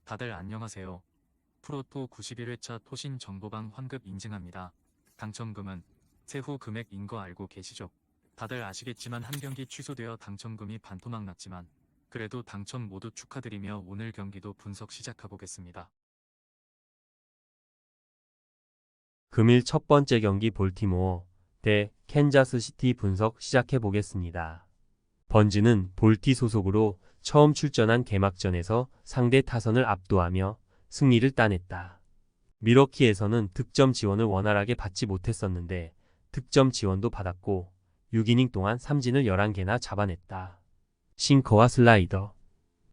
다들 안녕하세요. 프로토 91회차 토신 정보방 환급 인증합니다. 당첨금은 세후 금액인 거 알고 계시죠? 다들 아시겠지만 한 경기 취소되어 당첨금이 반토막 났지만 그래도 당첨 모두 축하드리며 오늘 경기도 분석 시작해보겠습니다. 금일 첫 번째 경기 볼티모어 대 캔자스시티 분석 시작해 보겠습니다. 번즈는 볼티 소속으로 처음 출전한 개막전에서 상대 타선을 압도하며 승리를 따냈다. 미러키에서는 득점 지원을 원활하게 받지 못했었는데 득점 지원도 받았고 6이닝 동안 삼진을 11개나 잡아냈다. 싱커와 슬라이더,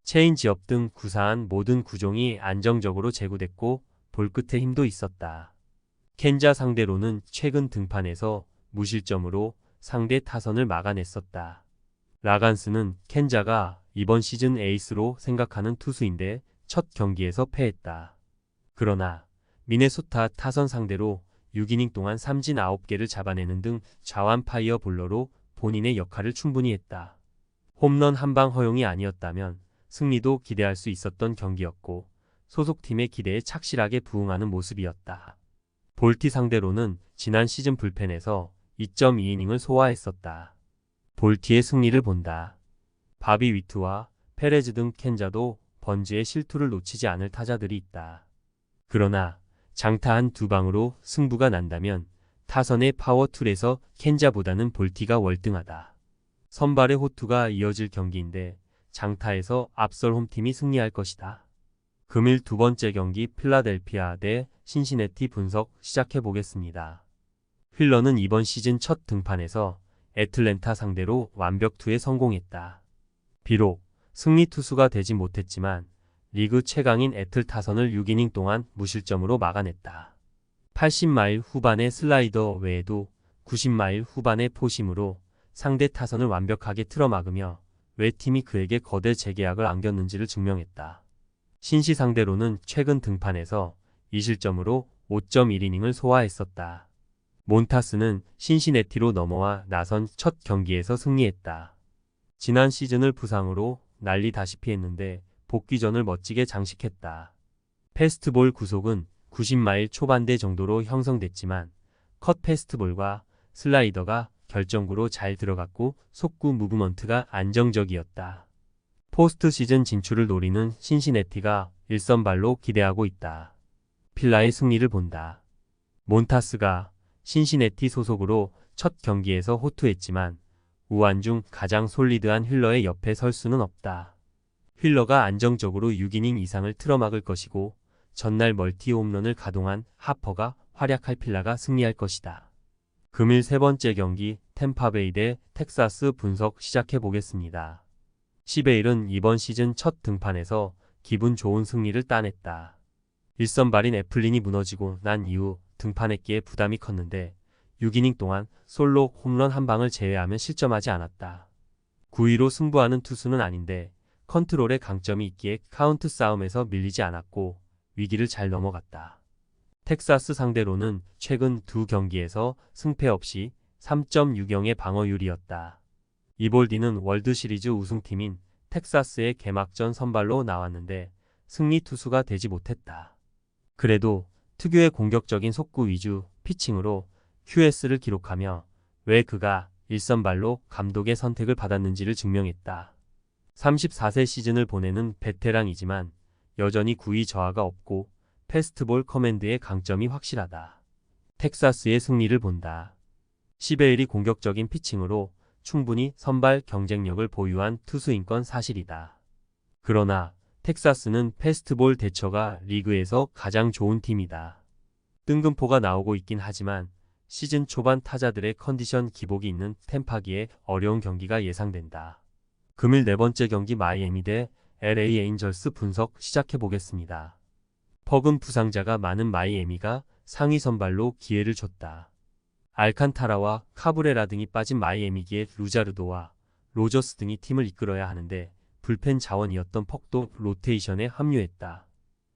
체인지업 등 구사한 모든 구종이 안정적으로 제구됐고 볼끝에 힘도 있었다. 캔자 상대로는 최근 등판에서 무실점으로 상대 타선을 막아냈었다. 라간스는 캔자가 이번 시즌 에이스로 생각하는 투수인데 첫 경기에서 패했다. 그러나 미네소타 타선 상대로 6이닝 동안 삼진 9개를 잡아내는 등 좌완 파이어 볼러로 본인의 역할을 충분히 했다. 홈런 한 방 허용이 아니었다면 승리도 기대할 수 있었던 경기였고 소속팀의 기대에 착실하게 부응하는 모습이었다. 볼티 상대로는 지난 시즌 불펜에서 2.2이닝을 소화했었다. 볼티의 승리를 본다. 바비 위트와 페레즈 등 캔자도 번즈의 실투를 놓치지 않을 타자들이 있다. 그러나 장타 한 두 방으로 승부가 난다면 타선의 파워툴에서 캔자보다는 볼티가 월등하다. 선발의 호투가 이어질 경기인데 장타에서 앞설 홈팀이 승리할 것이다. 금일 두 번째 경기 필라델피아 대 신시내티 분석 시작해 보겠습니다. 휠러는 이번 시즌 첫 등판에서 애틀랜타 상대로 완벽 투에 성공했다. 비록 승리 투수가 되지 못했지만 리그 최강인 애틀 타선을 6이닝 동안 무실점으로 막아냈다. 80마일 후반의 슬라이더 외에도 90마일 후반의 포심으로 상대 타선을 완벽하게 틀어막으며 왜 팀이 그에게 거대 재계약을 안겼는지를 증명했다. 신시 상대로는 최근 등판에서 2실점으로 5.1이닝을 소화했었다. 몬타스는 신시내티로 넘어와 나선 첫 경기에서 승리했다. 지난 시즌을 부상으로 난리다시피 했는데 복귀전을 멋지게 장식했다. 패스트볼 구속은 90마일 초반대 정도로 형성됐지만 컷 패스트볼과 슬라이더가 결정구로 잘 들어갔고 속구 무브먼트가 안정적이었다. 포스트 시즌 진출을 노리는 신시내티가 1선발로 기대하고 있다. 필라의 승리를 본다. 몬타스가 신시내티 소속으로 첫 경기에서 호투했지만 우완 중 가장 솔리드한 휠러의 옆에 설 수는 없다. 휠러가 안정적으로 6이닝 이상을 틀어막을 것이고 전날 멀티 홈런을 가동한 하퍼가 활약할 필라가 승리할 것이다. 금일 세 번째 경기 템파베이 대 텍사스 분석 시작해 보겠습니다. 시베일은 이번 시즌 첫 등판에서 기분 좋은 승리를 따냈다. 1선발인 애플린이 무너지고 난 이후 등판했기에 부담이 컸는데 6이닝 동안 솔로 홈런 한 방을 제외하면 실점하지 않았다. 9위로 승부하는 투수는 아닌데 컨트롤에 강점이 있기에 카운트 싸움에서 밀리지 않았고 위기를 잘 넘어갔다. 텍사스 상대로는 최근 두 경기에서 승패 없이 3.60의 방어율이었다. 이볼디는 월드시리즈 우승팀인 텍사스의 개막전 선발로 나왔는데 승리 투수가 되지 못했다. 그래도 특유의 공격적인 속구 위주 피칭으로 QS를 기록하며 왜 그가 1선발로 감독의 선택을 받았는지를 증명했다. 34세 시즌을 보내는 베테랑이지만 여전히 구위 저하가 없고 패스트볼 커맨드의 강점이 확실하다. 텍사스의 승리를 본다. 시베일이 공격적인 피칭으로 충분히 선발 경쟁력을 보유한 투수인 건 사실이다. 그러나 텍사스는 패스트볼 대처가 리그에서 가장 좋은 팀이다. 뜬금포가 나오고 있긴 하지만 시즌 초반 타자들의 컨디션 기복이 있는 템파기에 어려운 경기가 예상된다. 금일 네 번째 경기 마이애미 대 LA 에인절스 분석 시작해 보겠습니다. 퍽은 부상자가 많은 마이애미가 상위 선발로 기회를 줬다. 알칸타라와 카브레라 등이 빠진 마이애미기에 루자르도와 로저스 등이 팀을 이끌어야 하는데 불펜 자원이었던 퍽도 로테이션에 합류했다.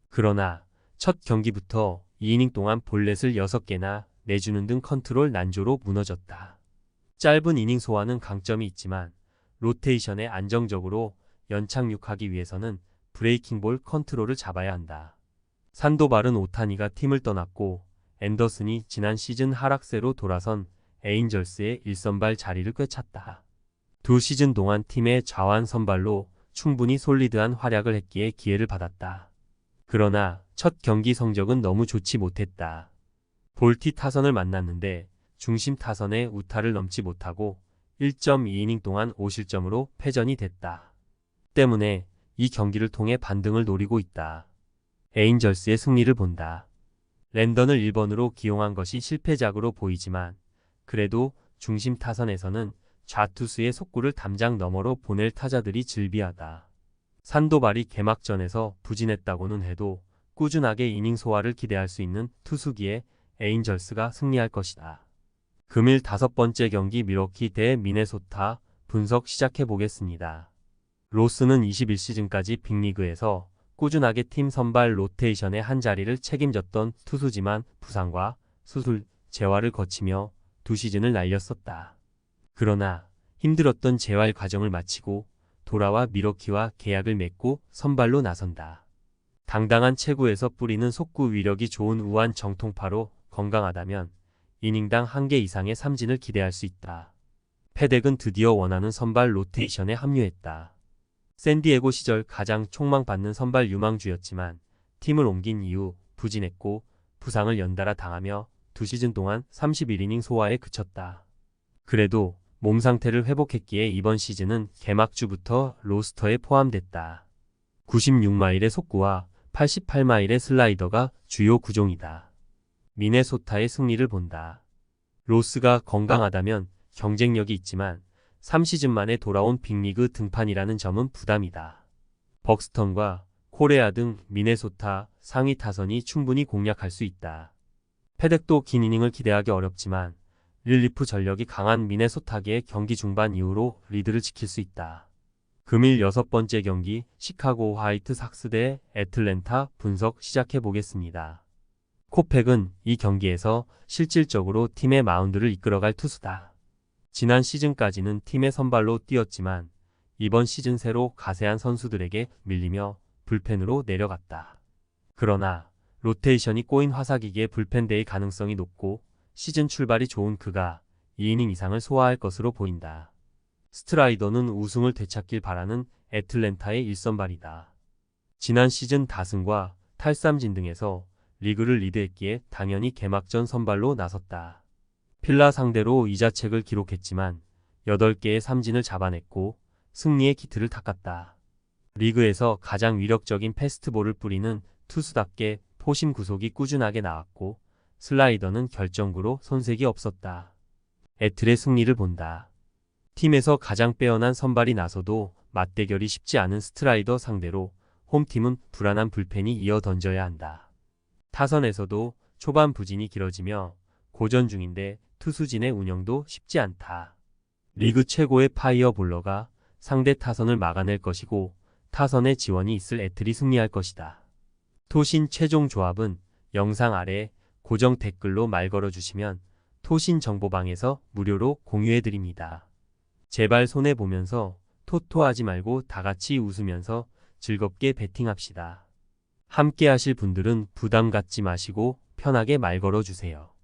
그러나 첫 경기부터 2이닝 동안 볼넷을 6개나 내주는 등 컨트롤 난조로 무너졌다. 짧은 이닝 소화는 강점이 있지만 로테이션에 안정적으로 연착륙하기 위해서는 브레이킹볼 컨트롤을 잡아야 한다. 산도발은 오타니가 팀을 떠났고 앤더슨이 지난 시즌 하락세로 돌아선 에인절스의 1선발 자리를 꿰찼다. 두 시즌 동안 팀의 좌완 선발로 충분히 솔리드한 활약을 했기에 기회를 받았다. 그러나 첫 경기 성적은 너무 좋지 못했다. 볼티 타선을 만났는데 중심 타선의 우타를 넘지 못하고 1.2이닝 동안 5실점으로 패전이 됐다. 때문에 이 경기를 통해 반등을 노리고 있다. 에인절스의 승리를 본다. 랜던을 1번으로 기용한 것이 실패작으로 보이지만 그래도 중심 타선에서는 좌투수의 속구를 담장 너머로 보낼 타자들이 즐비하다. 산도발이 개막전에서 부진했다고는 해도 꾸준하게 이닝 소화를 기대할 수 있는 투수기에 에인절스가 승리할 것이다. 금일 5번째 경기 밀워키 대 미네소타 분석 시작해 보겠습니다. 로스는 21시즌까지 빅리그에서 꾸준하게 팀 선발 로테이션의 한 자리를 책임졌던 투수지만 부상과 수술, 재활을 거치며 두 시즌을 날렸었다. 그러나 힘들었던 재활 과정을 마치고 돌아와 밀워키와 계약을 맺고 선발로 나선다. 당당한 체구에서 뿌리는 속구 위력이 좋은 우한 정통파로 건강하다면 이닝당 1개 이상의 삼진을 기대할 수 있다. 패덱은 드디어 원하는 선발 로테이션에 합류했다. 샌디에고 시절 가장 촉망받는 선발 유망주였지만 팀을 옮긴 이후 부진했고 부상을 연달아 당하며 두 시즌 동안 31이닝 소화에 그쳤다. 그래도 몸 상태를 회복했기에 이번 시즌은 개막주부터 로스터에 포함됐다. 96마일의 속구와 88마일의 슬라이더가 주요 구종이다. 미네소타의 승리를 본다. 로스가 건강하다면 경쟁력이 있지만 3시즌 만에 돌아온 빅리그 등판이라는 점은 부담이다. 벅스턴과 코레아 등 미네소타 상위 타선이 충분히 공략할 수 있다. 패덱도 긴 이닝을 기대하기 어렵지만 릴리프 전력이 강한 미네소타계의 경기 중반 이후로 리드를 지킬 수 있다. 금일 6번째 경기 시카고 화이트삭스 대 애틀랜타 분석 시작해 보겠습니다. 코팩은 이 경기에서 실질적으로 팀의 마운드를 이끌어갈 투수다. 지난 시즌까지는 팀의 선발로 뛰었지만 이번 시즌 새로 가세한 선수들에게 밀리며 불펜으로 내려갔다. 그러나 로테이션이 꼬인 화사기기에 불펜대의 가능성이 높고 시즌 출발이 좋은 그가 2이닝 이상을 소화할 것으로 보인다. 스트라이더는 우승을 되찾길 바라는 애틀랜타의 1선발이다. 지난 시즌 다승과 탈삼진 등에서 리그를 리드했기에 당연히 개막전 선발로 나섰다. 필라 상대로 이자책을 기록했지만 8개의 삼진을 잡아냈고 승리의 키트를 닦았다. 리그에서 가장 위력적인 패스트볼을 뿌리는 투수답게 포심 구속이 꾸준하게 나왔고 슬라이더는 결정구로 손색이 없었다. 애틀의 승리를 본다. 팀에서 가장 빼어난 선발이 나서도 맞대결이 쉽지 않은 스트라이더 상대로 홈팀은 불안한 불펜이 이어 던져야 한다. 타선에서도 초반 부진이 길어지며 고전 중인데 투수진의 운영도 쉽지 않다. 리그 최고의 파이어볼러가 상대 타선을 막아낼 것이고 타선의 지원이 있을 애틀이 승리할 것이다. 토신 최종 조합은 영상 아래 고정 댓글로 말 걸어주시면 토신 정보방에서 무료로 공유해드립니다. 제발 손해보면서 토토하지 말고 다같이 웃으면서 즐겁게 베팅합시다. 함께 하실 분들은 부담 갖지 마시고 편하게 말 걸어주세요.